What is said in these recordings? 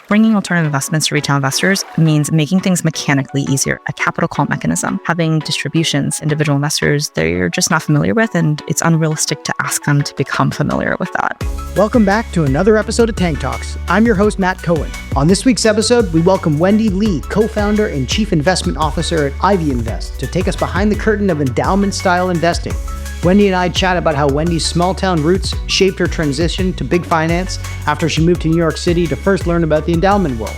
Bringing alternative investments to retail investors means making things mechanically easier, a capital call mechanism, having distributions, individual investors they're just not familiar with, and it's unrealistic to ask them to become familiar with that. Welcome back to another episode of Tank Talks. I'm your host, Matt Cohen. On this week's episode, we welcome Wendy Li, co-founder and chief investment officer at Ivy Invest, to take us behind the curtain of endowment-style investing. Wendy and I chat about how Wendy's small-town roots shaped her transition to big finance after she moved to New York City to first learn about the endowment world.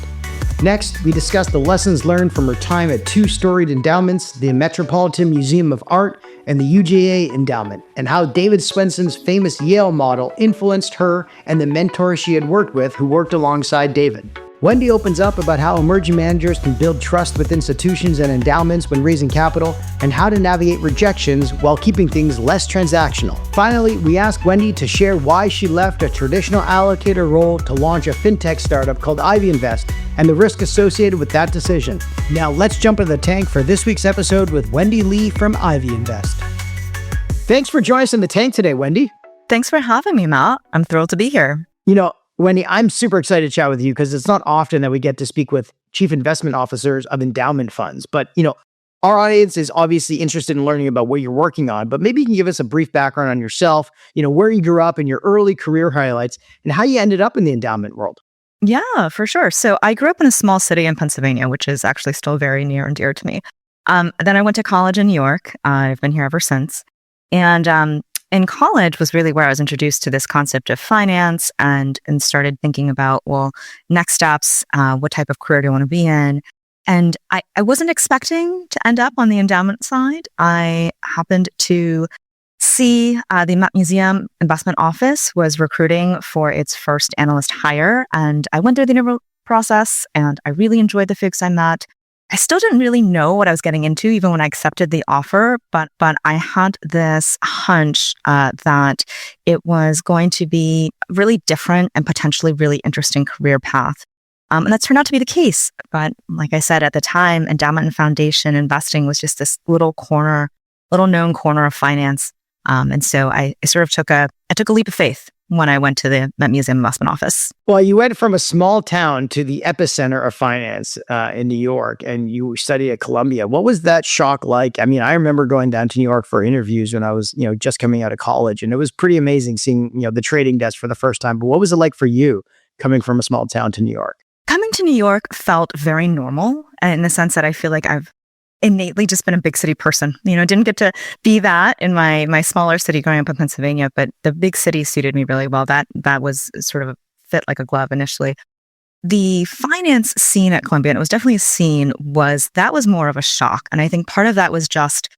Next, we discuss the lessons learned from her time at two storied endowments, the Metropolitan Museum of Art and the UJA Endowment, and how David Swensen's famous Yale model influenced her and the mentors she had worked with who worked alongside David. Wendy opens up about how emerging managers can build trust with institutions and endowments when raising capital, and how to navigate rejections while keeping things less transactional. Finally, we ask Wendy to share why she left a traditional allocator role to launch a fintech startup called Ivy Invest, and the risk associated with that decision. Now let's jump into the tank for this week's episode with Wendy Li from Ivy Invest. Thanks for joining us in the tank today, Wendy. Thanks for having me, Matt. I'm thrilled to be here. Wendy, I'm super excited to chat with you because it's not often that we get to speak with chief investment officers of endowment funds. But, our audience is obviously interested in learning about what you're working on, but maybe you can give us a brief background on yourself, where you grew up and your early career highlights and how you ended up in the endowment world. Yeah, for sure. So I grew up in a small city in Pennsylvania, which is actually still very near and dear to me. Then I went to college in New York. I've been here ever since. And in college was really where I was introduced to this concept of finance and started thinking about, next steps, what type of career do I want to be in? And I wasn't expecting to end up on the endowment side. I happened to see the Met Museum Investment Office was recruiting for its first analyst hire. And I went through the interview process and I really enjoyed the folks I met. I still didn't really know what I was getting into, even when I accepted the offer, but I had this hunch that it was going to be a really different and potentially really interesting career path. And that turned out to be the case. But like I said, at the time, endowment and foundation investing was just this little known corner of finance. And so I sort of took a leap of faith when I went to the Met Museum Investment Office. Well, you went from a small town to the epicenter of finance in New York, and you studied at Columbia. What was that shock like? I mean, I remember going down to New York for interviews when I was, just coming out of college, and it was pretty amazing seeing, the trading desk for the first time. But what was it like for you coming from a small town to New York? Coming to New York felt very normal in the sense that I feel like I've innately just been a big city person. Didn't get to be that in my smaller city growing up in Pennsylvania, but the big city suited me really well. That was sort of fit like a glove initially. The finance scene at Columbia, and it was definitely a scene, was more of a shock. And I think part of that was just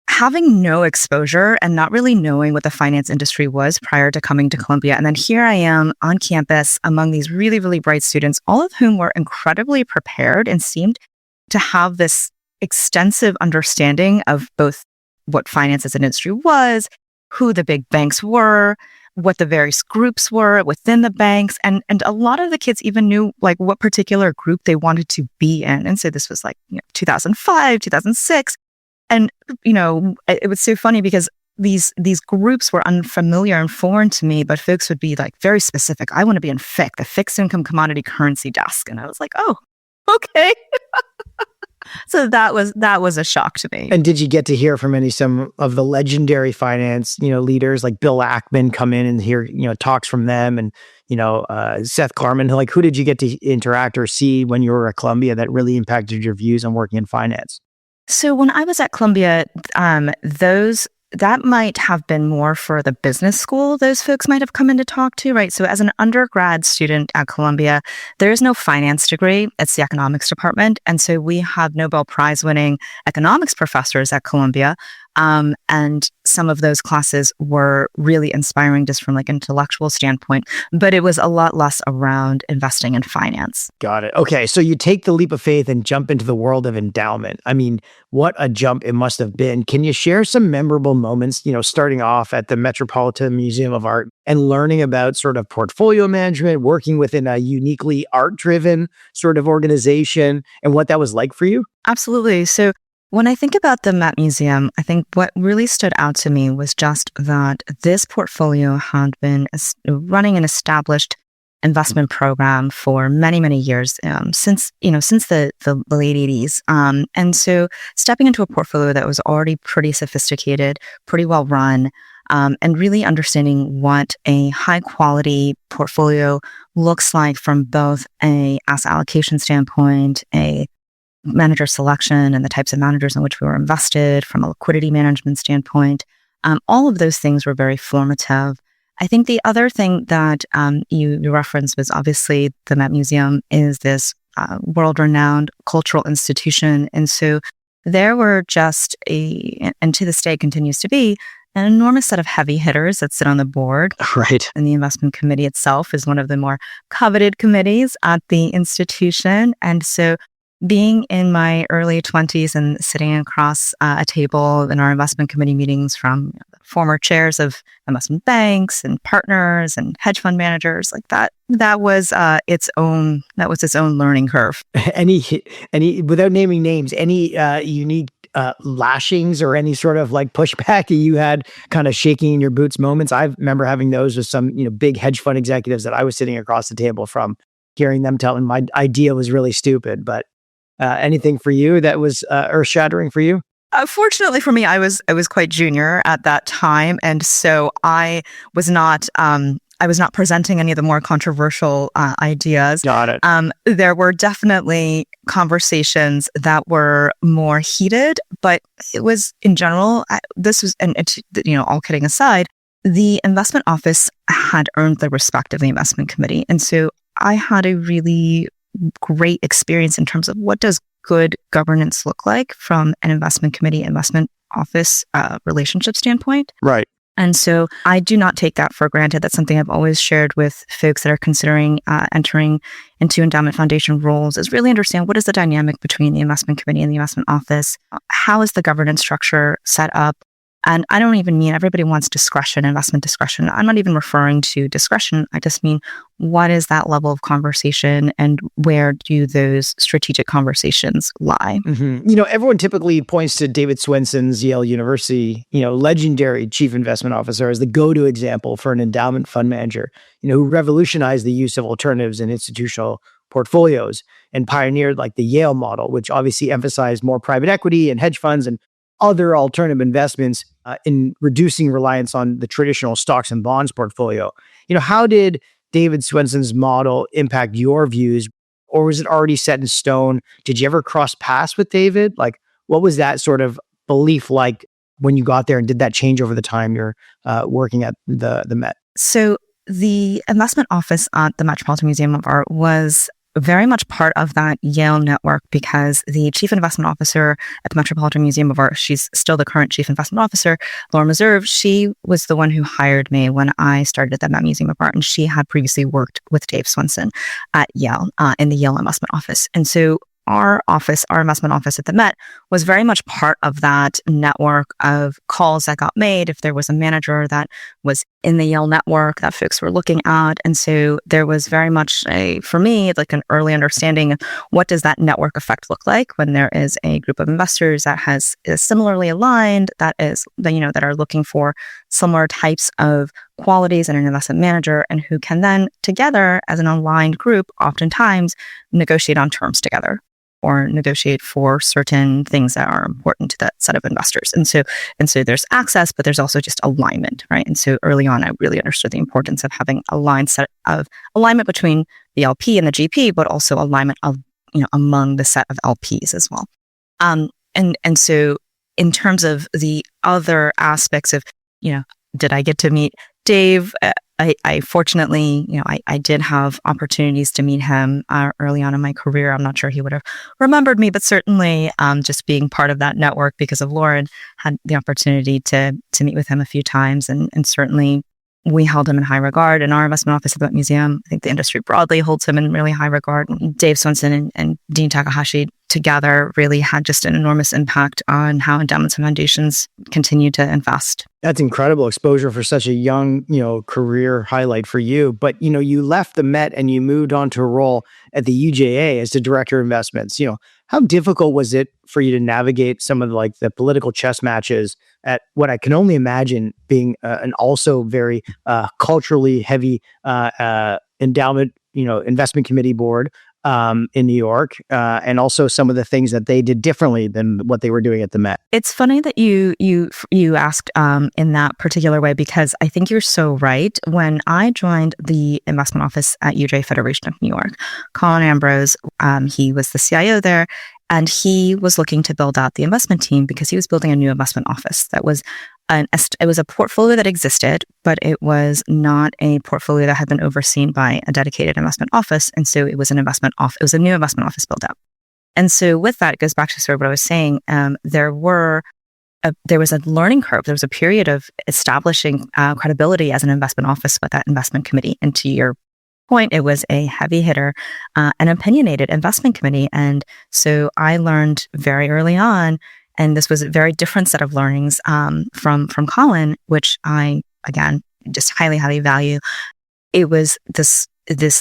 having no exposure and not really knowing what the finance industry was prior to coming to Columbia. And then here I am on campus among these really, really bright students, all of whom were incredibly prepared and seemed to have this extensive understanding of both what finance as an industry was, who the big banks were, what the various groups were within the banks. And a lot of the kids even knew like what particular group they wanted to be in. And so this was like 2005, 2006. And, it was so funny because these groups were unfamiliar and foreign to me, but folks would be like very specific. I want to be in FIC, the fixed income commodity currency desk. And I was like, oh, okay. So that was a shock to me. And did you get to hear from some of the legendary finance, leaders like Bill Ackman come in and hear, talks from them, and, Seth Klarman? Like, who did you get to interact or see when you were at Columbia that really impacted your views on working in finance? So when I was at Columbia, that might have been more for the business school. Those folks might have come in to talk to, right? So as an undergrad student at Columbia, there is no finance degree. It's the economics department. And so we have Nobel Prize winning economics professors at Columbia. And some of those classes were really inspiring just from like an intellectual standpoint, but it was a lot less around investing in finance. Got it. Okay. So you take the leap of faith and jump into the world of endowment. I mean, what a jump it must have been. Can you share some memorable moments, starting off at the Metropolitan Museum of Art and learning about sort of portfolio management, working within a uniquely art-driven sort of organization, and what that was like for you? Absolutely. So when I think about the Met Museum, I think what really stood out to me was just that this portfolio had been running an established investment program for many, many years, since the late 80s. And so stepping into a portfolio that was already pretty sophisticated, pretty well run, and really understanding what a high quality portfolio looks like from both a asset allocation standpoint, a manager selection and the types of managers in which we were invested, from a liquidity management standpoint. All of those things were very formative. I think the other thing that you referenced was obviously the Met Museum is this world-renowned cultural institution. And so there were just and to this day continues to be, an enormous set of heavy hitters that sit on the board. Right. And the investment committee itself is one of the more coveted committees at the institution. And so being in my early 20s and sitting across a table in our investment committee meetings from former chairs of investment banks and partners and hedge fund managers, like that was its own learning curve. Any without naming names, any unique lashings or any sort of like pushback you had, kind of shaking in your boots moments? I remember having those with some big hedge fund executives that I was sitting across the table from, hearing them telling my idea was really stupid. But anything for you that was earth-shattering for you? Fortunately for me, I was quite junior at that time, and so I was not presenting any of the more controversial ideas. Got it. There were definitely conversations that were more heated, but it was in general. This was, and all kidding aside, the investment office had earned the respect of the investment committee, and so I had a really great experience in terms of what does good governance look like from an investment committee, investment office relationship standpoint. Right. And so I do not take that for granted. That's something I've always shared with folks that are considering entering into endowment foundation roles, is really understand what is the dynamic between the investment committee and the investment office. How is the governance structure set up? And I don't even mean everybody wants discretion, investment discretion. I'm not even referring to discretion. I just mean, what is that level of conversation and where do those strategic conversations lie? Mm-hmm. Everyone typically points to David Swensen's Yale University, legendary chief investment officer, as the go-to example for an endowment fund manager, who revolutionized the use of alternatives in institutional portfolios and pioneered like the Yale model, which obviously emphasized more private equity and hedge funds and other alternative investments in reducing reliance on the traditional stocks and bonds portfolio. How did David Swensen's model impact your views, or was it already set in stone? Did you ever cross paths with David? Like, what was that sort of belief like when you got there, and did that change over the time you're working at the Met? So the investment office at the Metropolitan Museum of Art was very much part of that Yale network, because the chief investment officer at the Metropolitan Museum of Art, she's still the current chief investment officer, Laura Meserve, she was the one who hired me when I started at the Met Museum of Art, and she had previously worked with Dave Swensen at Yale in the Yale investment office. And so our investment office at the Met was very much part of that network of calls that got made if there was a manager that was in the Yale network that folks were looking at. And so there was very much for me, like an early understanding of what does that network effect look like when there is a group of investors that is similarly aligned, that are looking for similar types of qualities in an investment manager, and who can then together as an aligned group oftentimes negotiate on terms together, or negotiate for certain things that are important to that set of investors. And so there's access, but there's also just alignment, right? And so early on, I really understood the importance of having alignment between the LP and the GP, but also alignment of, among the set of LPs as well. And so in terms of the other aspects of, did I get to meet Dave? I fortunately, I did have opportunities to meet him early on in my career. I'm not sure he would have remembered me, but certainly just being part of that network because of Lauren, had the opportunity to meet with him a few times. And certainly we held him in high regard in our investment office at the museum. I think the industry broadly holds him in really high regard. Dave Swensen and Dean Takahashi together really had just an enormous impact on how endowments and foundations continue to invest. That's incredible exposure for such a young, career highlight for you. But, you left the Met and you moved on to a role at the UJA as the director of investments. How difficult was it for you to navigate some of the political chess matches at what I can only imagine being an also very culturally heavy endowment investment committee board in New York, and also some of the things that they did differently than what they were doing at the Met. It's funny that you asked in that particular way, because I think you're so right. When I joined the investment office at UJA-Federation of New York, Colin Ambrose, he was the CIO there, and he was looking to build out the investment team because he was building a new investment office that was it was a portfolio that existed, but it was not a portfolio that had been overseen by a dedicated investment office. And so it was it was a new investment office built out. And so with that, it goes back to sort of what I was saying. There was a learning curve. There was a period of establishing credibility as an investment office with that investment committee. And to your point, it was a heavy hitter, an opinionated investment committee. And so I learned very early on, and this was a very different set of learnings from Colin, which I, again, just highly, highly value. It was this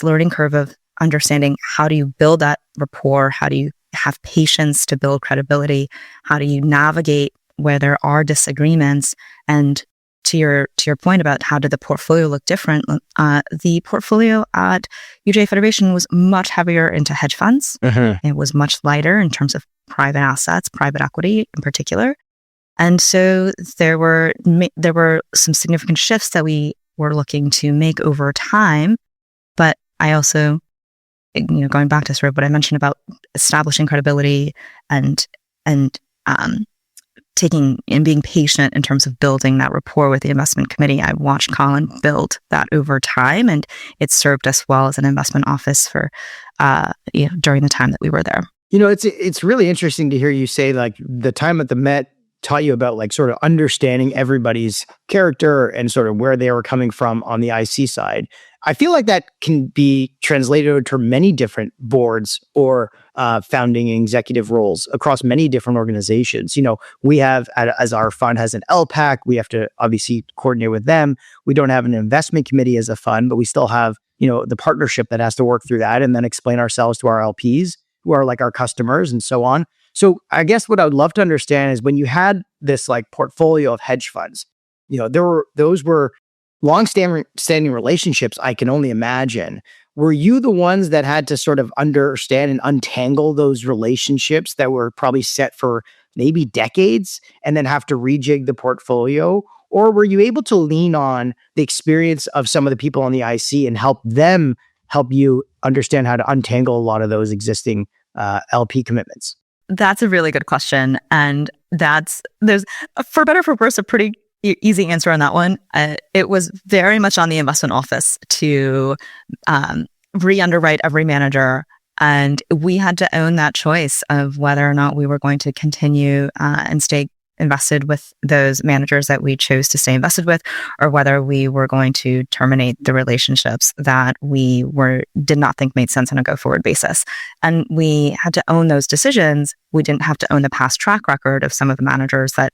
learning curve of understanding, how do you build that rapport? How do you have patience to build credibility? How do you navigate where there are disagreements? And to your point about how did the portfolio look different, the portfolio at UJA-Federation was much heavier into hedge funds. Mm-hmm. It was much lighter in terms of private assets, private equity in particular. And so there were some significant shifts that we were looking to make over time. But I also, going back to sort of what I mentioned about establishing credibility and taking and being patient in terms of building that rapport with the investment committee, I watched Colin build that over time, and it served us well as an investment office for during the time that we were there. It's really interesting to hear you say, like, the time at the Met taught you about, like, sort of understanding everybody's character and sort of where they were coming from on the IC side. I feel like that can be translated to many different boards or founding executive roles across many different organizations. We have, as our fund has an LPAC, we have to obviously coordinate with them. We don't have an investment committee as a fund, but we still have, the partnership that has to work through that and then explain ourselves to our LPs, who are like our customers, and so on. So I guess what I would love to understand is, when you had this like portfolio of hedge funds, those were long-standing relationships, I can only imagine. Were you the ones that had to sort of understand and untangle those relationships that were probably set for maybe decades and then have to rejig the portfolio? Or were you able to lean on the experience of some of the people on the IC and help you understand how to untangle a lot of those existing LP commitments? That's a really good question. And there's, for better or for worse, a pretty easy answer on that one. It was very much on the investment office to re-underwrite every manager. And we had to own that choice of whether or not we were going to continue and stay invested with those managers that we chose to stay invested with, or whether we were going to terminate the relationships that we did not think made sense on a go-forward basis. And we had to own those decisions. We didn't have to own the past track record of some of the managers that,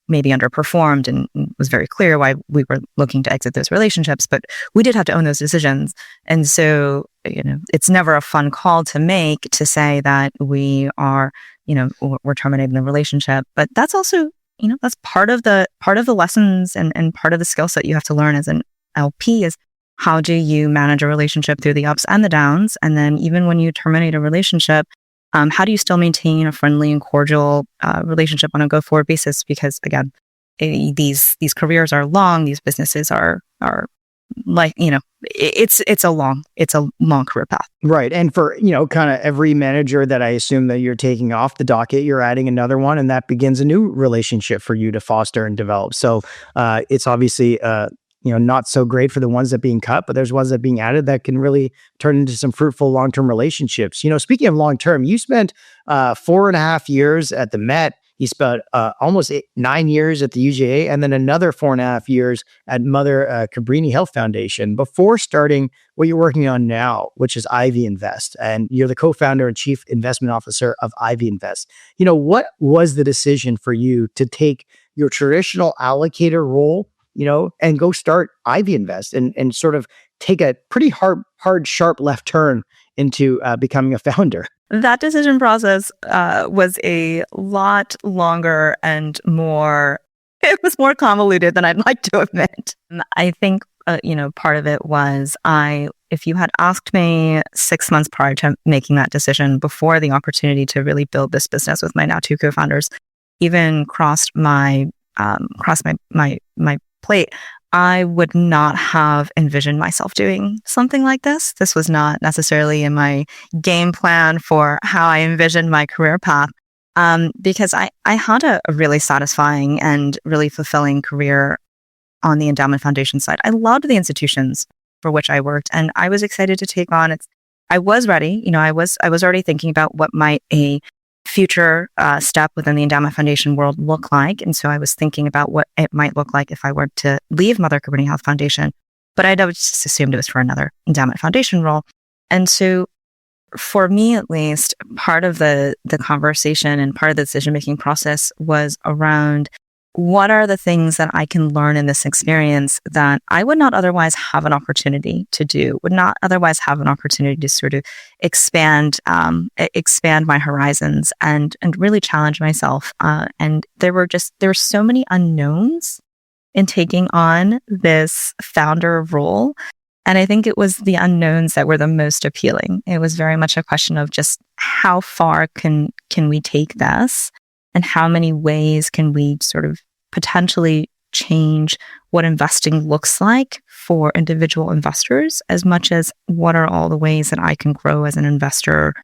maybe underperformed, and was very clear why we were looking to exit those relationships, but we did have to own those decisions. And so, it's never a fun call to make to say that we are, we're terminating the relationship. But that's also, that's part of the lessons and part of the skill set you have to learn as an LP is, how do you manage a relationship through the ups and the downs? And then even when you terminate a relationship, how do you still maintain a friendly and cordial relationship on a go-forward basis? Because again, these careers are long. These businesses are like, it's a long career path. Right. And for, kind of every manager that I assume that you're taking off the docket, you're adding another one, and that begins a new relationship for you to foster and develop. So it's obviously not so great for the ones that are being cut, but there's ones that are being added that can really turn into some fruitful long-term relationships. Speaking of long-term, you spent 4.5 years at the Met. You spent almost 9 years at the UJA, and then another 4.5 years at Mother Cabrini Health Foundation before starting what you're working on now, which is Ivy Invest. And you're the co-founder and chief investment officer of Ivy Invest. What was the decision for you to take your traditional allocator role, and go start Ivy Invest and sort of take a pretty hard, sharp left turn into becoming a founder? That decision process was a lot longer and it was more convoluted than I'd like to admit. I think part of it was if you had asked me 6 months prior to making that decision, before the opportunity to really build this business with my now two co-founders even crossed my plate, I would not have envisioned myself doing something like this. This was not necessarily in my game plan for how I envisioned my career path, because I had a really satisfying and really fulfilling career on the endowment foundation side. I loved the institutions for which I worked, and I was excited to take on it. I was ready. I was already thinking about what might a future step within the endowment foundation world look like. And so I was thinking about what it might look like if I were to leave Mother Cabrini Health Foundation, but I just assumed it was for another endowment foundation role. And so for me, at least, part of the conversation and part of the decision-making process was around what are the things that I can learn in this experience that I would not otherwise have an opportunity to do, would not otherwise have an opportunity to sort of expand my horizons and really challenge myself. And there were so many unknowns in taking on this founder role. And I think it was the unknowns that were the most appealing. It was very much a question of just how far can we take this? And how many ways can we sort of potentially change what investing looks like for individual investors, as much as what are all the ways that I can grow as an investor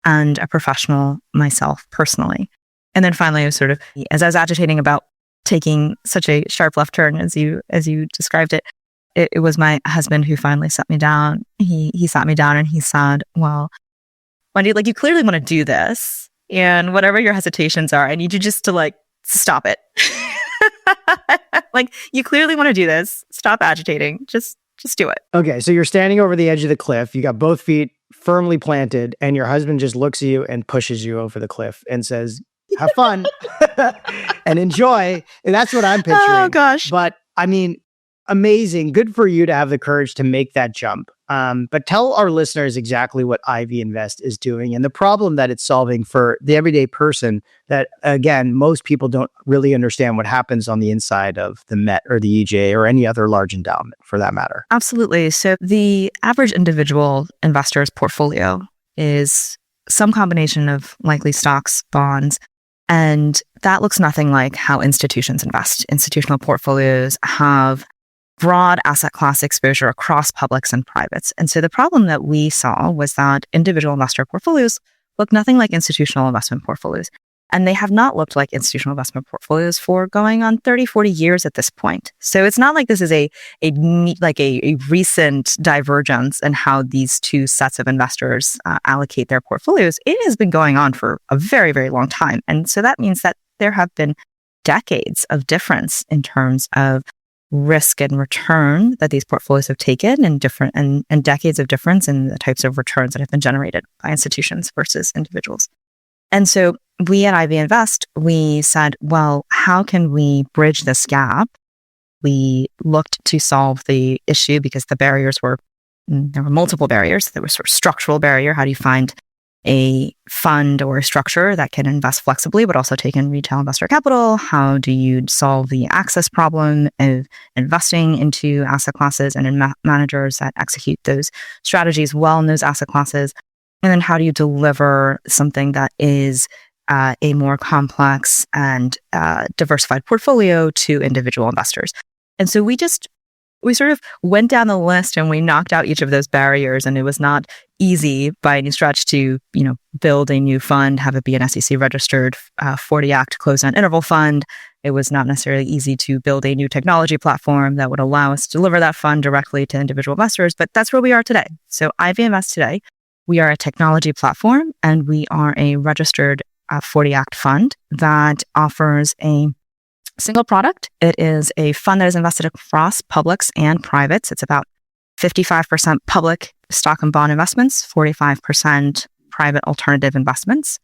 and a professional myself personally. And then finally, as I was agitating about taking such a sharp left turn as you described it, it was my husband who finally sat me down. He sat me down and he said, "Well, Wendy, you clearly want to do this. And whatever your hesitations are, I need you just to stop it." You clearly want to do this. Stop agitating. Just do it. Okay, so you're standing over the edge of the cliff. You got both feet firmly planted, and your husband just looks at you and pushes you over the cliff and says, "Have fun and enjoy." And that's what I'm picturing. Oh gosh! But I mean, amazing. Good for you to have the courage to make that jump. But tell our listeners exactly what Ivy Invest is doing and the problem that it's solving for the everyday person that, again, most people don't really understand what happens on the inside of the Met or the UJA or any other large endowment for that matter. Absolutely. So the average individual investor's portfolio is some combination of likely stocks, bonds, and that looks nothing like how institutions invest. Institutional portfolios have broad asset class exposure across publics and privates. And so the problem that we saw was that individual investor portfolios look nothing like institutional investment portfolios. And they have not looked like institutional investment portfolios for going on 30, 40 years at this point. So it's not like this is a recent divergence in how these two sets of investors allocate their portfolios. It has been going on for a very, very long time. And so that means that there have been decades of difference in terms of risk and return that these portfolios have taken and decades of difference in the types of returns that have been generated by institutions versus individuals. And so we at Ivy Invest, we said, well, how can we bridge this gap? We looked to solve the issue because there were multiple barriers. There was sort of structural barrier. How do you find a fund or a structure that can invest flexibly, but also take in retail investor capital? How do you solve the access problem of investing into asset classes and in managers that execute those strategies well in those asset classes? And then how do you deliver something that is a more complex and diversified portfolio to individual investors? And so we sort of went down the list and we knocked out each of those barriers. And it was not easy by any stretch to, build a new fund, have it be an SEC registered 40 Act closed-end interval fund. It was not necessarily easy to build a new technology platform that would allow us to deliver that fund directly to individual investors. But that's where we are today. So Ivy Invest today, we are a technology platform and we are a registered 40 Act fund that offers a single product. It is a fund that is invested across publics and privates. It's about 55% public stock and bond investments, 45% private alternative investments.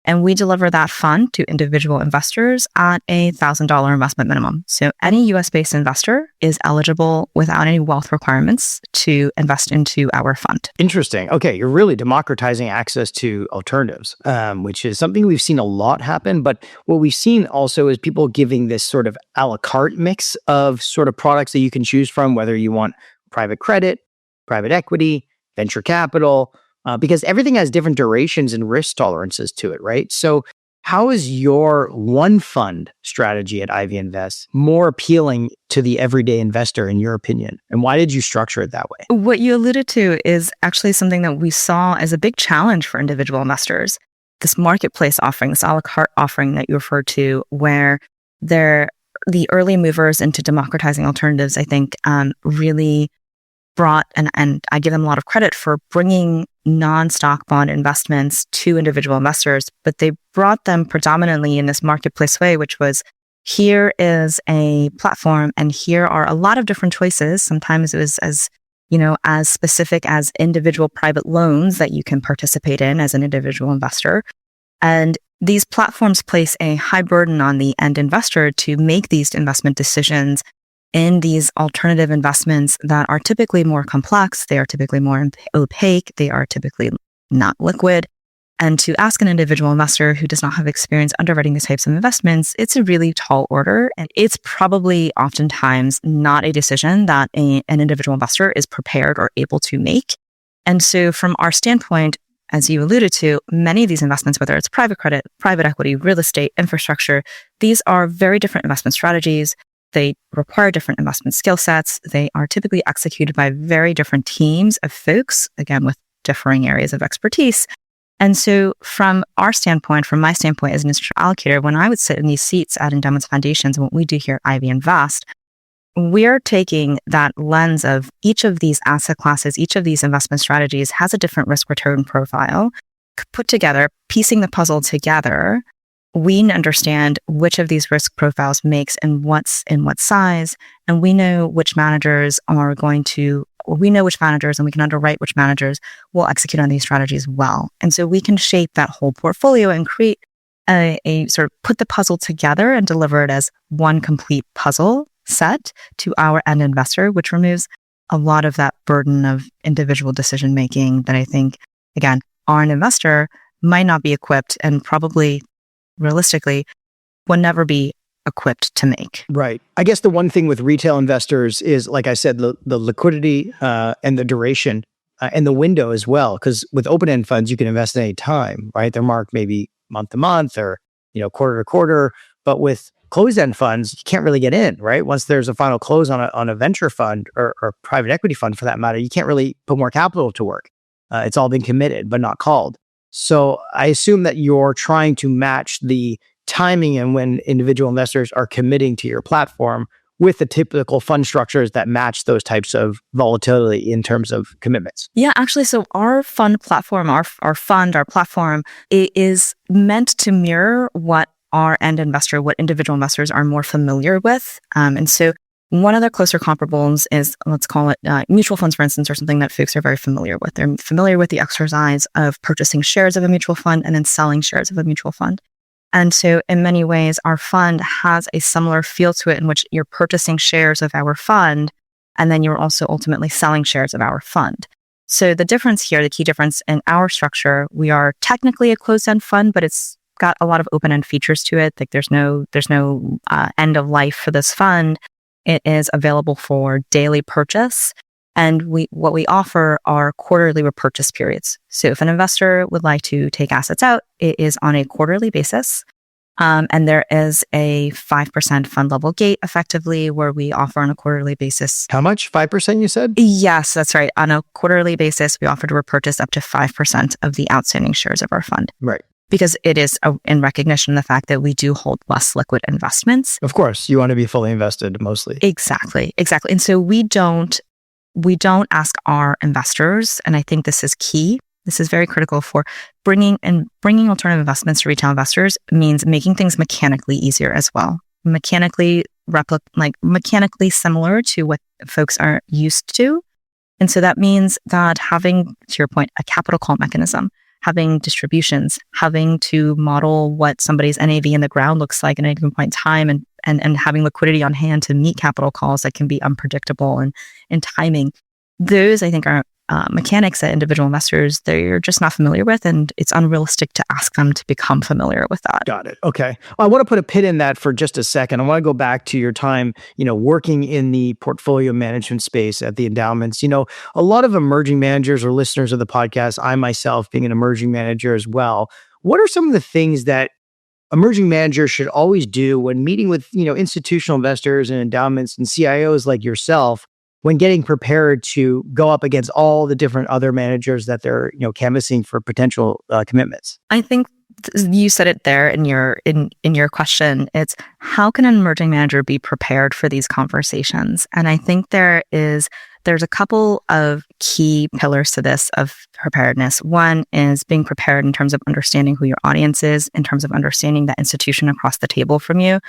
And we deliver that fund to individual investors at a $1,000 investment minimum. So any US-based investor is eligible without any wealth requirements to invest into our fund. Interesting. Okay, you're really democratizing access to alternatives, which is something we've seen a lot happen. But what we've seen also is people giving this sort of a la carte mix of sort of products that you can choose from, whether you want private credit, private equity, venture capital, because everything has different durations and risk tolerances to it, right? So how is your one fund strategy at Ivy Invest more appealing to the everyday investor, in your opinion? And why did you structure it that way? What you alluded to is actually something that we saw as a big challenge for individual investors. This marketplace offering, this a la carte offering that you referred to, where the early movers into democratizing alternatives, I think, really brought, and I give them a lot of credit for bringing non-stock bond investments to individual investors, but they brought them predominantly in this marketplace way, which was, here is a platform and here are a lot of different choices. Sometimes it was as specific as individual private loans that you can participate in as an individual investor. And these platforms place a high burden on the end investor to make these investment decisions in these alternative investments that are typically more complex, they are typically more opaque, they are typically not liquid. And to ask an individual investor who does not have experience underwriting these types of investments, it's a really tall order. And it's probably oftentimes not a decision that an individual investor is prepared or able to make. And so from our standpoint, as you alluded to, many of these investments, whether it's private credit, private equity, real estate, infrastructure, these are very different investment strategies. They require different investment skill sets. They are typically executed by very different teams of folks, again, with differing areas of expertise. And so from our standpoint, from my standpoint as an institutional allocator, when I would sit in these seats at endowments foundations and what we do here at Ivy Invest, we're taking that lens of each of these asset classes, each of these investment strategies has a different risk return profile put together, piecing the puzzle together. We understand which of these risk profiles makes and what's in what size, and we know which managers and we can underwrite which managers will execute on these strategies well. And so we can shape that whole portfolio and create a sort of put the puzzle together and deliver it as one complete puzzle set to our end investor, which removes a lot of that burden of individual decision making that I think, again, our end investor might not be equipped and probably realistically would never be equipped to make. Right. I guess the one thing with retail investors is, like I said, the liquidity and the duration and the window as well. Because with open-end funds, you can invest at any time, right? They're marked maybe month to month or quarter to quarter. But with closed-end funds, you can't really get in, right? Once there's a final close on a venture fund or private equity fund for that matter, you can't really put more capital to work. It's all been committed but not called. So I assume that you're trying to match the timing and when individual investors are committing to your platform with the typical fund structures that match those types of volatility in terms of commitments. Yeah, actually, so our fund platform, our platform, it is meant to mirror what our end investor, what individual investors are more familiar with. And so one of the closer comparables is, let's call it mutual funds, for instance, or something that folks are very familiar with. They're familiar with the exercise of purchasing shares of a mutual fund and then selling shares of a mutual fund. And so in many ways, our fund has a similar feel to it in which you're purchasing shares of our fund, and then you're also ultimately selling shares of our fund. So the difference here, the key difference in our structure, we are technically a closed-end fund, but it's got a lot of open-end features to it. Like there's no end of life for this fund. It is available for daily purchase. And what we offer are quarterly repurchase periods. So if an investor would like to take assets out, it is on a quarterly basis. And there is a 5% fund level gate effectively where we offer on a quarterly basis. How much? 5% you said? Yes, that's right. On a quarterly basis, we offer to repurchase up to 5% of the outstanding shares of our fund. Right. Because it is in recognition of the fact that we do hold less liquid investments. Of course, you want to be fully invested mostly. Exactly. And so we don't ask our investors, and I think this is key. This is very critical for bringing alternative investments to retail investors means making things mechanically easier as well. Mechanically similar to what folks are used to. And so that means that having, to your point, a capital call mechanism, having distributions, having to model what somebody's NAV in the ground looks like at any given point in time, and having liquidity on hand to meet capital calls that can be unpredictable and timing. Those, I think, are mechanics that individual investors, they're just not familiar with, and it's unrealistic to ask them to become familiar with that. Got it. Okay. Well, I want to put a pin in that for just a second. I want to go back to your time, working in the portfolio management space at the endowments. A lot of emerging managers or listeners of the podcast, I myself being an emerging manager as well, what are some of the things that emerging managers should always do when meeting with, institutional investors and endowments and CIOs like yourself, when getting prepared to go up against all the different other managers that they're, canvassing for potential commitments? I think you said it there in your question. It's how can an emerging manager be prepared for these conversations? And I think there's a couple of key pillars to this of preparedness. One is being prepared in terms of understanding who your audience is, in terms of understanding the institution across the table from you.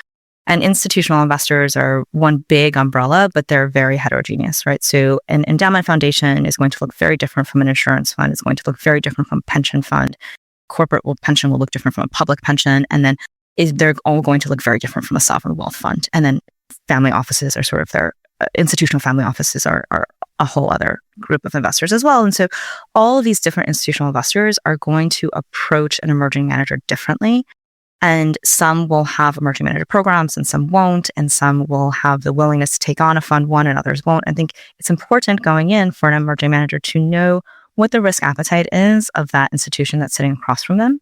And institutional investors are one big umbrella, but they're very heterogeneous, right? So an endowment foundation is going to look very different from an insurance fund. It's going to look very different from a pension fund. Corporate pension will look different from a public pension. And then they're all going to look very different from a sovereign wealth fund. And then family offices are sort of their institutional family offices are a whole other group of investors as well. And so all of these different institutional investors are going to approach an emerging manager differently. And some will have emerging manager programs and some won't. And some will have the willingness to take on a fund one and others won't. I think it's important going in for an emerging manager to know what the risk appetite is of that institution that's sitting across from them.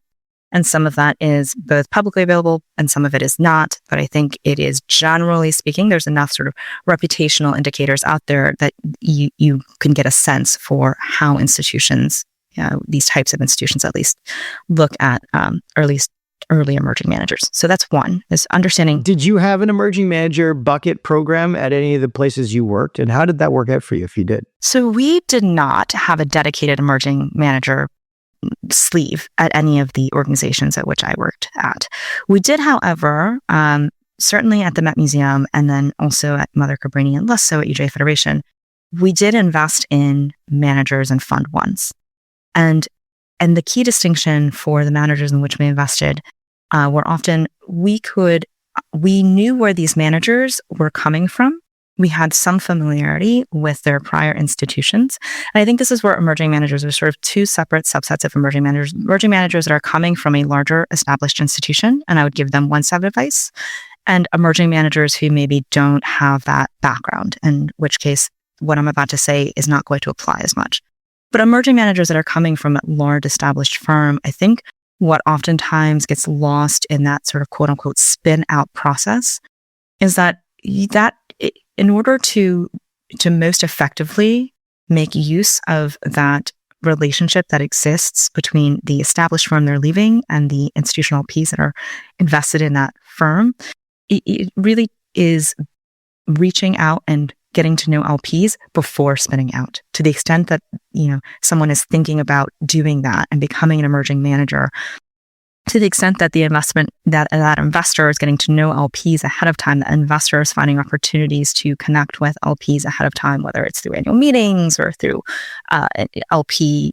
And some of that is both publicly available and some of it is not. But I think it is, generally speaking, there's enough sort of reputational indicators out there that you can get a sense for how institutions, these types of institutions at least, look at early emerging managers. So that's one, is understanding. Did you have an emerging manager bucket program at any of the places you worked? And how did that work out for you if you did? So we did not have a dedicated emerging manager sleeve at any of the organizations at which I worked at. We did, however, certainly at the Met Museum and then also at Mother Cabrini and less so at UJA-Federation, we did invest in managers and fund ones. And the key distinction for the managers in which we invested were often we knew where these managers were coming from. We had some familiarity with their prior institutions. And I think this is where emerging managers are sort of two separate subsets of emerging managers. Emerging managers that are coming from a larger established institution, and I would give them one set of advice, and emerging managers who maybe don't have that background, in which case what I'm about to say is not going to apply as much. But emerging managers that are coming from a large established firm, I think what oftentimes gets lost in that sort of quote unquote spin out process is that in order to most effectively make use of that relationship that exists between the established firm they're leaving and the institutional LPs that are invested in that firm, it really is reaching out and getting to know LPs before spinning out. To the extent that, someone is thinking about doing that and becoming an emerging manager, to the extent that the investment that investor is getting to know LPs ahead of time, the investor is finding opportunities to connect with LPs ahead of time, whether it's through annual meetings or through LP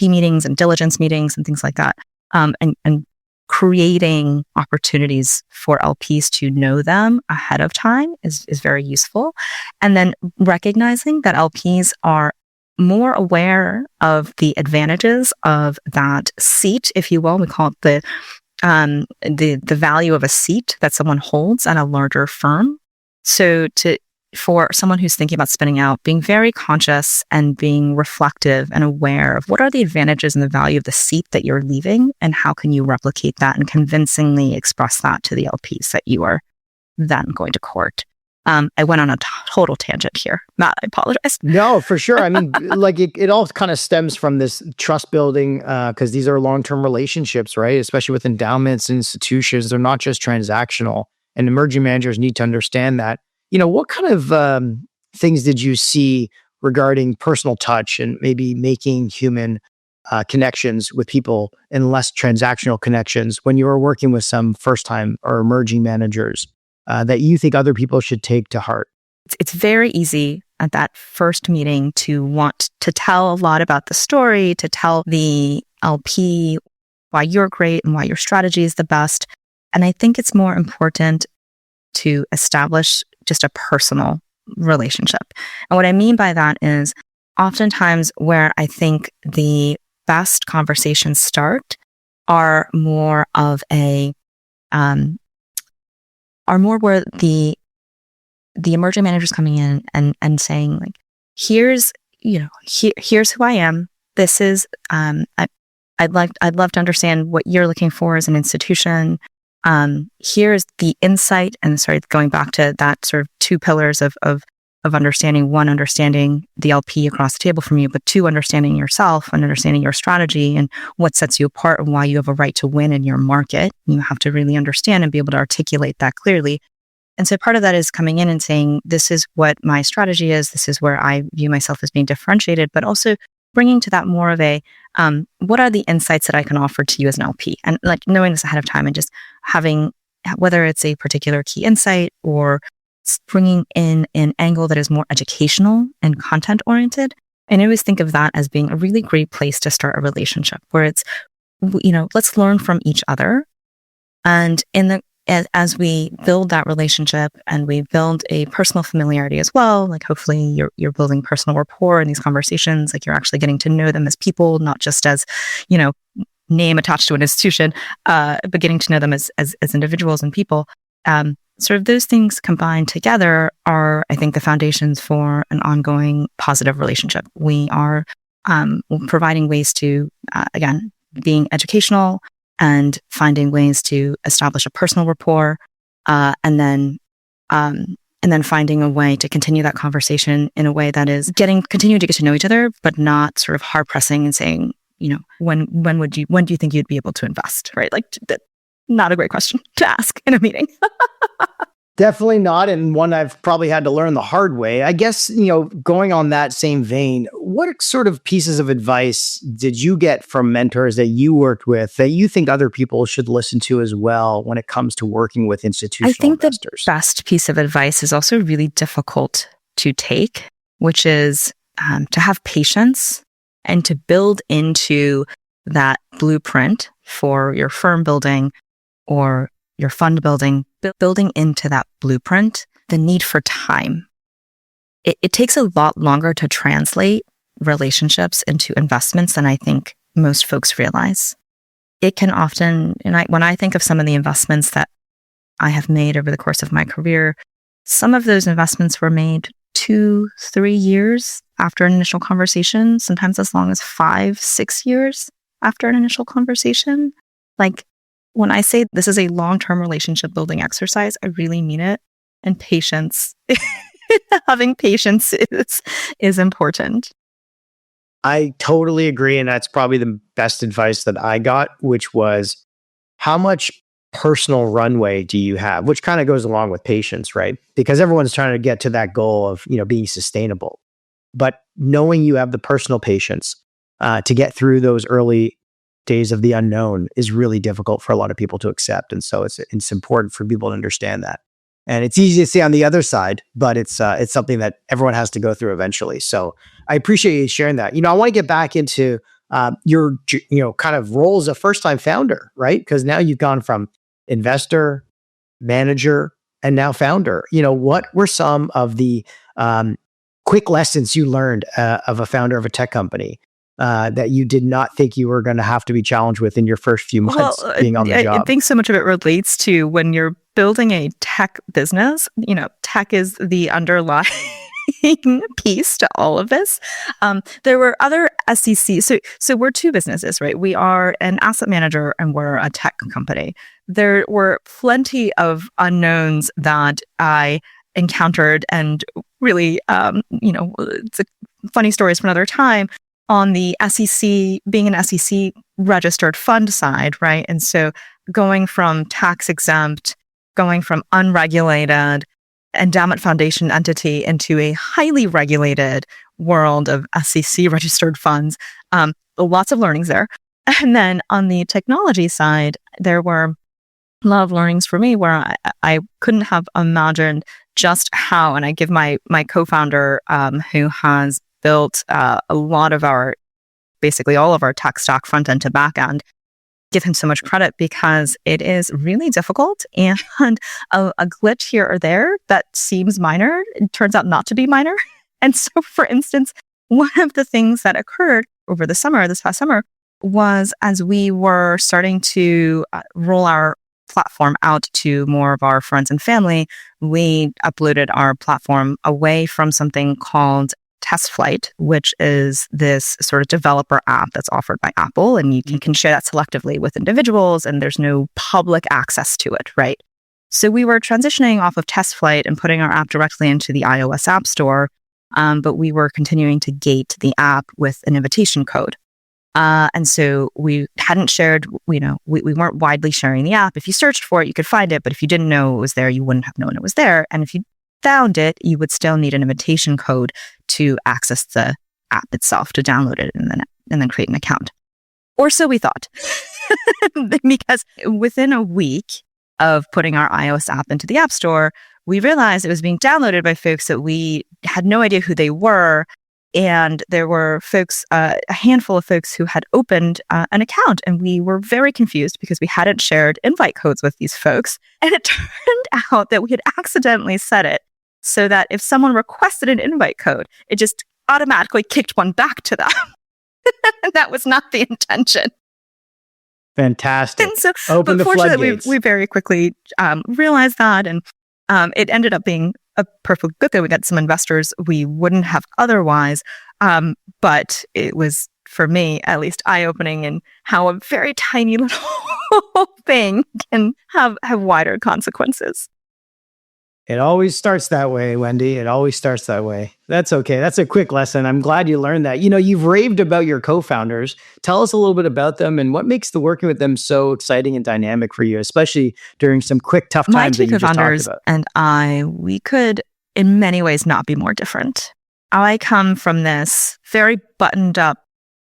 meetings and diligence meetings and things like that, and creating opportunities for LPs to know them ahead of time is very useful. And then recognizing that LPs are more aware of the advantages of that seat, if you will. We call it the value of a seat that someone holds at a larger firm. So for someone who's thinking about spinning out, being very conscious and being reflective and aware of what are the advantages and the value of the seat that you're leaving, and how can you replicate that and convincingly express that to the LPs that you are then going to court. I went on a total tangent here. Matt, I apologize. No, for sure. I mean, it all kind of stems from this trust building, because these are long-term relationships, right? Especially with endowments and institutions. They're not just transactional, and emerging managers need to understand that. What kind of things did you see regarding personal touch and maybe making human connections with people and less transactional connections when you were working with some first-time or emerging managers that you think other people should take to heart? It's very easy at that first meeting to want to tell a lot about the story, to tell the LP why you're great and why your strategy is the best. And I think it's more important to establish just a personal relationship. And what I mean by that is oftentimes where I think the best conversations start are more of a, are more where the emerging managers coming in and saying like, here's who I am. This is, I'd love to understand what you're looking for as an institution. Here's the insight, and going back to that sort of two pillars of understanding. One, understanding the LP across the table from you, but two, understanding yourself and understanding your strategy and what sets you apart and why you have a right to win in your market. You have to really understand and be able to articulate that clearly. And so part of that is coming in and saying, this is what my strategy is. This is where I view myself as being differentiated, but also bringing to that more of a, what are the insights that I can offer to you as an LP? And like knowing this ahead of time and just having, whether it's a particular key insight or bringing in an angle that is more educational and content oriented. And I always think of that as being a really great place to start a relationship where it's, let's learn from each other. And as we build that relationship and we build a personal familiarity as well, like hopefully you're building personal rapport in these conversations, like you're actually getting to know them as people, not just as, name attached to an institution, but getting to know them as individuals and people. Sort of those things combined together are, I think, the foundations for an ongoing positive relationship. We are providing ways to, again, being educational and finding ways to establish a personal rapport, and then finding a way to continue that conversation in a way that is continuing to get to know each other, but not sort of hard pressing and saying, when do you think you'd be able to invest, right? Like not a great question to ask in a meeting. Definitely not, and one I've probably had to learn the hard way. I guess, going on that same vein, what sort of pieces of advice did you get from mentors that you worked with that you think other people should listen to as well when it comes to working with institutional investors? The best piece of advice is also really difficult to take, which is to have patience and to build into that blueprint for your firm building or your fund building into that blueprint, the need for time. It takes a lot longer to translate relationships into investments than I think most folks realize. It can often, when I think of some of the investments that I have made over the course of my career, some of those investments were made 2-3 years after an initial conversation, sometimes as long as 5-6 years after an initial conversation. Like, when I say this is a long-term relationship building exercise, I really mean it. And patience, having patience is important. I totally agree. And that's probably the best advice that I got, which was, how much personal runway do you have? Which kind of goes along with patience, right? Because everyone's trying to get to that goal of, being sustainable. But knowing you have the personal patience to get through those early days of the unknown is really difficult for a lot of people to accept. And so it's important for people to understand that. And it's easy to see on the other side, but it's something that everyone has to go through eventually. So I appreciate you sharing that. I want to get back into your kind of role as a first-time founder, right? Because now you've gone from investor, manager, and now founder. What were some of the quick lessons you learned of a founder of a tech company that you did not think you were going to have to be challenged with in your first few months being on the job? I think so much of it relates to when you're building a tech business. Tech is the underlying piece to all of this. There were other SEC. So we're two businesses, right? We are an asset manager and we're a tech company. There were plenty of unknowns that I encountered, and really, it's funny stories for another time. On the SEC, being an SEC registered fund side, right? And so going from tax exempt, going from unregulated endowment foundation entity into a highly regulated world of SEC registered funds, lots of learnings there. And then on the technology side, there were a lot of learnings for me where I couldn't have imagined just how, and I give my co-founder who has built a lot of basically all of our tech stack, front end to back end, give him so much credit because it is really difficult, and a glitch here or there that seems minor, it turns out not to be minor. And so, for instance, one of the things that occurred over this past summer, was as we were starting to roll our platform out to more of our friends and family, we uploaded our platform away from something called Test Flight, which is this sort of developer app that's offered by Apple, and you can share that selectively with individuals, and there's no public access to it, right? So we were transitioning off of Test Flight and putting our app directly into the iOS App Store, but we were continuing to gate the app with an invitation code. And so we hadn't shared, we weren't widely sharing the app. If you searched for it, you could find it, but if you didn't know it was there, you wouldn't have known it was there. And if you found it, you would still need an invitation code to access the app itself, to download it and then create an account. Or so we thought. Because within a week of putting our iOS app into the App Store, we realized it was being downloaded by folks that we had no idea who they were. And there were folks, a handful of folks who had opened an account, and we were very confused because we hadn't shared invite codes with these folks. And it turned out that we had accidentally set it so that if someone requested an invite code, it just automatically kicked one back to them. That was not the intention. Fantastic. And so, Open the fortunately, floodgates. we very quickly realized that, and it ended up being a perfect good thing. We got some investors we wouldn't have otherwise, but it was, for me at least, eye-opening in how a very tiny little thing can have wider consequences. It always starts that way, Wendy. It always starts that way. That's okay. That's a quick lesson. I'm glad you learned that. You've raved about your co-founders. Tell us a little bit about them and what makes the working with them so exciting and dynamic for you, especially during some quick, tough times that you just talked about. My two co-founders and we could, in many ways, not be more different. I come from this very buttoned up,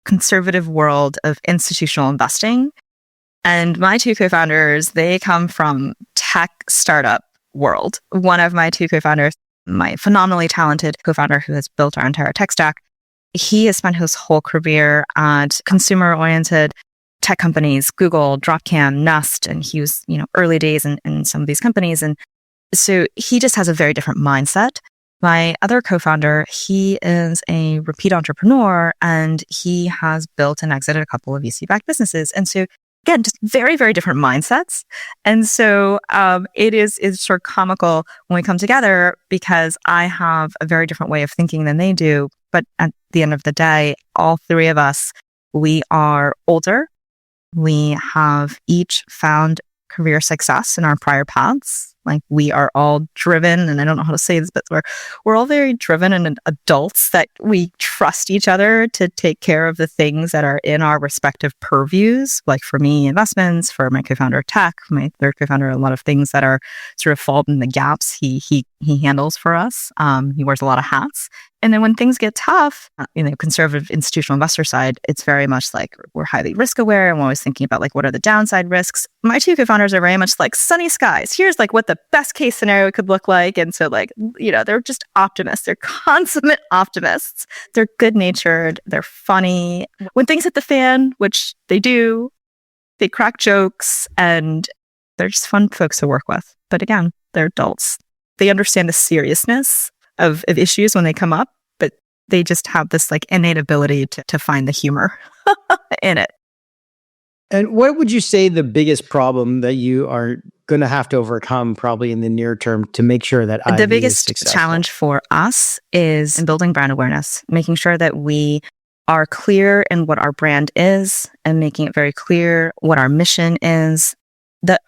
conservative world of institutional investing. And my two co-founders, they come from tech startup world. One of my two co-founders, my phenomenally talented co-founder who has built our entire tech stack, he has spent his whole career at consumer-oriented tech companies, Google, Dropcam, Nest, and he was, early days in some of these companies. And so he just has a very different mindset. My other co-founder, he is a repeat entrepreneur, and he has built and exited a couple of VC-backed businesses. And so again, just very, very different mindsets. And so it's sort of comical when we come together because I have a very different way of thinking than they do. But at the end of the day, all three of us, we are older. We have each found career success in our prior paths. Like, we are all driven, and I don't know how to say this, but we're all very driven and adults that we trust each other to take care of the things that are in our respective purviews. Like, for me, investments; for my co-founder, tech; for my third co-founder, a lot of things that are sort of fall in the gaps he handles for us. He wears a lot of hats. And then when things get tough, conservative institutional investor side, it's very much like we're highly risk aware, and we're always thinking about what are the downside risks. My two co-founders are very much like sunny skies. Here's what the best case scenario could look like. And so they're just optimists. They're consummate optimists. They're good natured. They're funny. When things hit the fan, which they do, they crack jokes, and they're just fun folks to work with. But again, they're adults. They understand the seriousness of issues when they come up, but they just have this innate ability to find the humor in it. And what would you say the biggest problem that you are going to have to overcome probably in the near term to make sure that Ivy the biggest is successful? challenge for us is in building brand awareness, making sure that we are clear in what our brand is and making it very clear what our mission is. The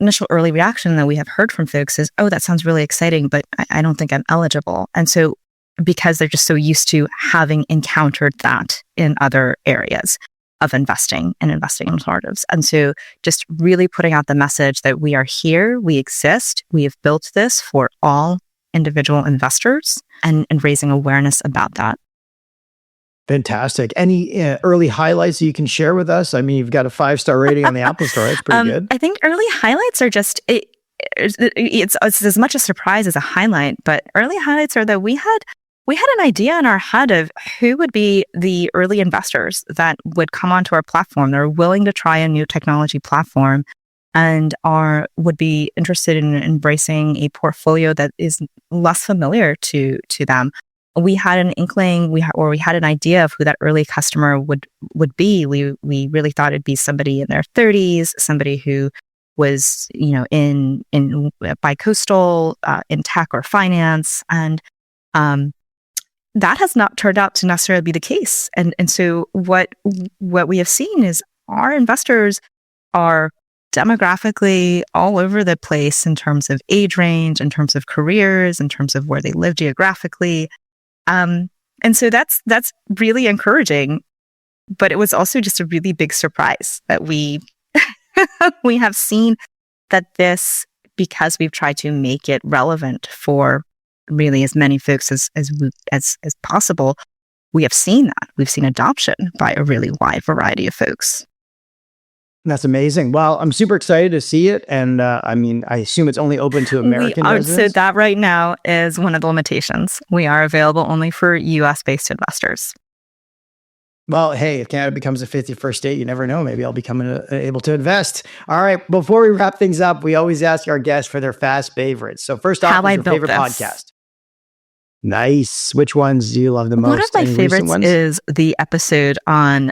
initial early reaction that we have heard from folks is, oh, that sounds really exciting, but I don't think I'm eligible. And so because they're just so used to having encountered that in other areas of investing and investing in alternatives. And so just really putting out the message that we are here, we exist, we have built this for all individual investors, and raising awareness about that. Fantastic. Any early highlights you can share with us? I mean, you've got a 5-star rating on the Apple Store. That's pretty good. I think early highlights are just, it's as much a surprise as a highlight, but early highlights are that we had an idea in our head of who would be the early investors that would come onto our platform. They're willing to try a new technology platform and would be interested in embracing a portfolio that is less familiar to them. We had an inkling, we had an idea of who that early customer would be. We really thought it'd be somebody in their 30s, somebody who was, in bi-coastal, in tech or finance, and that has not turned out to necessarily be the case. And so what we have seen is our investors are demographically all over the place in terms of age range, in terms of careers, in terms of where they live geographically. And so that's really encouraging, but it was also just a really big surprise that we have seen that this, because we've tried to make it relevant for really as many folks as possible, we have seen that. We've seen adoption by a really wide variety of folks. That's amazing. Well, I'm super excited to see it. And I assume it's only open to American residents. So that right now is one of the limitations. We are available only for US-based investors. Well, hey, if Canada becomes a 51st state, you never know. Maybe I'll become able to invest. All right. Before we wrap things up, we always ask our guests for their fast favorites. So first off, is your favorite podcast? Nice. Which ones do you love the most? One of my favorites is the episode on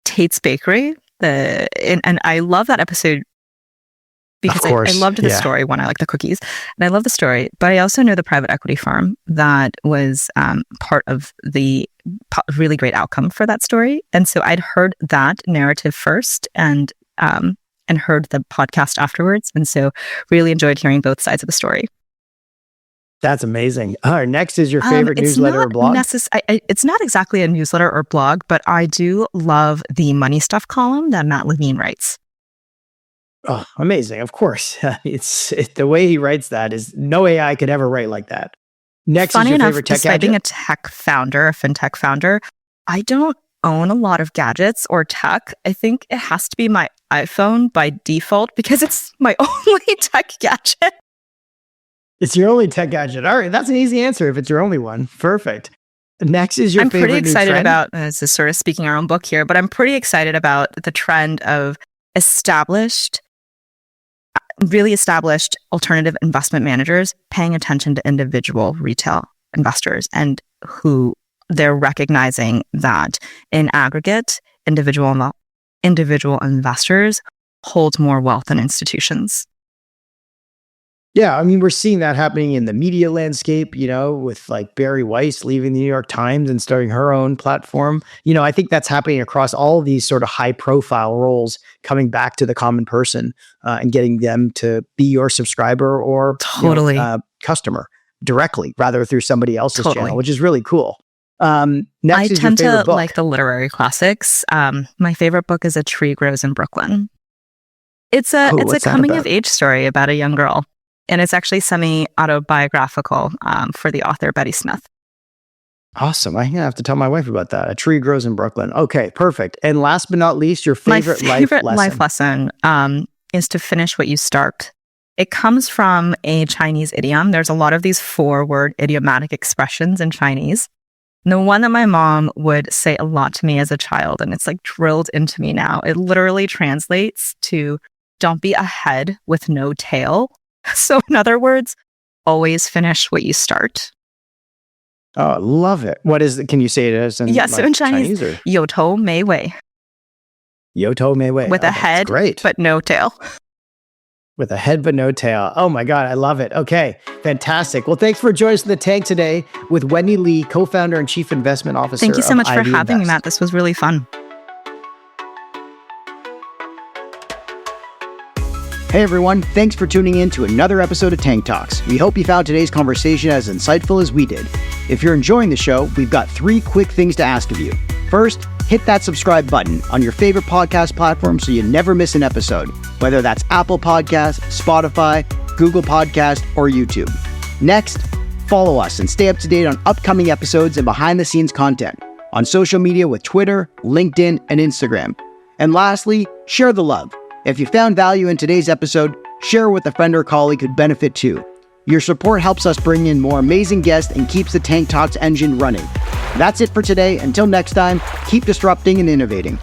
Tate's Bakery. And I love that episode because I loved the story. One, I like the cookies, and I love the story. But I also know the private equity firm that was part of the really great outcome for that story. And so I'd heard that narrative first, and heard the podcast afterwards. And so really enjoyed hearing both sides of the story. That's amazing. All right, next is your favorite newsletter or blog? It's not exactly a newsletter or blog, but I do love the Money Stuff column that Matt Levine writes. Oh, amazing. Of course. It's the way he writes that is no AI could ever write like that. Next is your favorite tech gadget? Being a tech founder, a fintech founder, I don't own a lot of gadgets or tech. I think it has to be my iPhone by default because it's my only tech gadget. It's your only tech gadget. All right, that's an easy answer if it's your only one. Perfect. Next is your favorite new trend? I'm pretty excited about, this is sort of speaking our own book here, but I'm pretty excited about the trend of really established alternative investment managers paying attention to individual retail investors, and who they're recognizing that in aggregate, individual investors hold more wealth than institutions. Yeah, we're seeing that happening in the media landscape, with like Barry Weiss leaving the New York Times and starting her own platform. I think that's happening across all of these sort of high profile roles, coming back to the common person and getting them to be your subscriber or customer directly rather through somebody else's channel, which is really cool. Next is your favorite book. I tend to like the literary classics. My favorite book is A Tree Grows in Brooklyn. It's a coming of age story about a young girl. And it's actually semi-autobiographical for the author, Betty Smith. Awesome. I'm going to have to tell my wife about that. A Tree Grows in Brooklyn. Okay, perfect. And last but not least, your favorite life lesson is to finish what you start. It comes from a Chinese idiom. There's a lot of these 4-word idiomatic expressions in Chinese. And the one that my mom would say a lot to me as a child, and it's like drilled into me now, it literally translates to, don't be a head with no tail. So in other words, always finish what you start. Oh, love it. What is it? Can you say it as in so in Chinese, 有头没尾. 有头没尾. With a head, but no tail. With a head, but no tail. Oh my God, I love it. Okay, fantastic. Well, thanks for joining us in The Tank today with Wendy Li, co-founder and chief investment officer. Thank you so much for Ivy having Invest. me, Matt. This was really fun. Hey everyone, thanks for tuning in to another episode of Tank Talks. We hope you found today's conversation as insightful as we did. If you're enjoying the show, we've got 3 quick things to ask of you. First, hit that subscribe button on your favorite podcast platform so you never miss an episode, whether that's Apple Podcasts, Spotify, Google Podcasts, or YouTube. Next, follow us and stay up to date on upcoming episodes and behind-the-scenes content on social media with Twitter, LinkedIn, and Instagram. And lastly, share the love. If you found value in today's episode, share with a friend or colleague who'd benefit too. Your support helps us bring in more amazing guests and keeps the Tank Talks engine running. That's it for today. Until next time, keep disrupting and innovating.